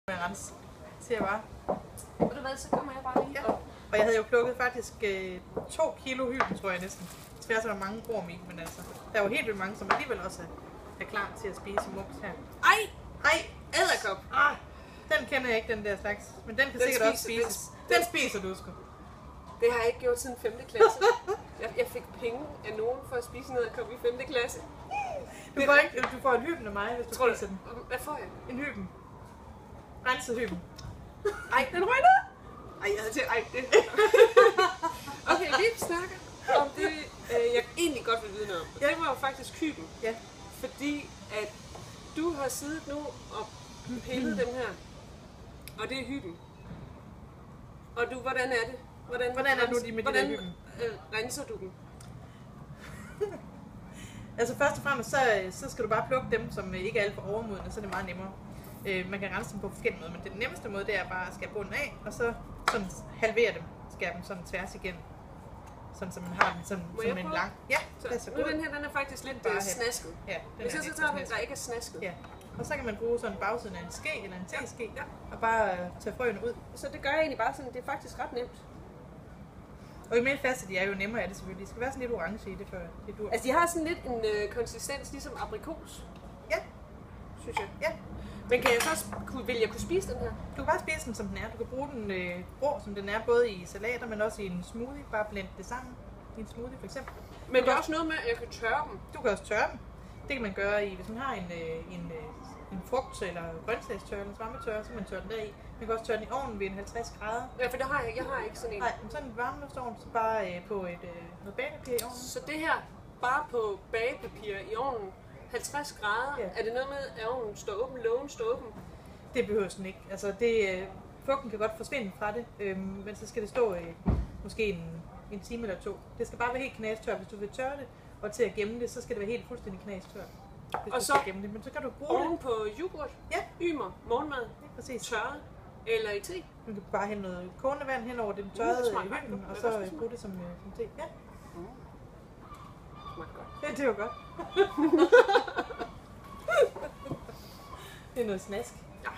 med rens, siger jeg bare. Ved du hvad, så kommer jeg bare lige op. Og jeg havde jo plukket faktisk 2 kilo hyben, tror jeg næsten. Tværs er der mange rom i, men altså, der er jo helt vildt mange, som alligevel også er klar til at spise mums her. Ej, Edderkop. Den kender jeg ikke, den der slags, men den kan sikkert også spises. Den spiser du sgu. Det har jeg ikke gjort siden 5. klasse. Jeg fik penge af nogen for at spise en edderkop i 5. klasse. Du får en hyben af mig, hvis du spiser den. Hvad får jeg? En hyben. Renset hyben. Ej, den røg ned! Ej, jeg havde til det. Okay, vi snakker om det, jeg egentlig godt vil vide noget om. Det var jo faktisk hyben. Ja. Fordi at du har siddet nu og pillet dem her. Og det er hyben. Og du, hvordan er det? Hvordan er nu de med de der hyben? Renser du dem? Altså først og fremmest, så skal du bare plukke dem, som ikke er alt for overmodne, så er det meget nemmere. Man kan rense dem på forskellige måder, men den nemmeste måde, det er bare at skære bunden af, og så sådan halvere dem, skære dem sådan tværs igen. Sådan, så man har den sådan, som en lang. Ja, så nu den her, den er faktisk lidt snasket. Ja, hvis jeg så tager den, der ikke er snasket. Ja. Og så kan man bruge sådan bagsiden af en ske eller en teske, og bare tage frøene ud. Så det gør jeg egentlig bare sådan, det er faktisk ret nemt. Og jo mere faste de er, jo nemmere er det selvfølgelig. De skal være sådan lidt orange i det, før det dur. Altså de har sådan lidt en konsistens, ligesom aprikos. Ja. Synes jeg. Ja. Men kan jeg så vil jeg kunne spise den her? Du kan bare spise den, som den er. Du kan bruge den rå, som den er, både i salater, men også i en smoothie. Bare blende det sammen i en smoothie, for eksempel. Men der er også noget med, at jeg kan tørre dem. Du kan også tørre dem. Det kan man gøre i, hvis man har en frugt- eller grøntsagstørre eller svammetørre, så kan man tørre den deri. Man kan også tørre den i ovnen ved en 50 grader. Ja, for det har jeg har ikke sådan en. Nej, men sådan en varmeluftsovn, så bare på noget bagepapir i ovnen. Så det her, bare på bagepapir i ovnen, 50 grader, er det noget med, at ovnen står åben, lågen står åben? Det behøver den ikke. Altså, fugten kan godt forsvinde fra det, men så skal det stå måske en time eller 2. Det skal bare være helt knastørt. Hvis du vil tørre det, og til at gemme det, så skal det være helt fuldstændig knastørt. Og så gemme det. Men så kan du bruge oven på yoghurt, ymer, morgenmad, præcis. Tørret eller i te. Du kan bare hælde noget kogende vand hen over den tørrede hyben, og så bruge det som te. Ja. Smager godt. Ja, det var godt. Det er noget snask. Ja.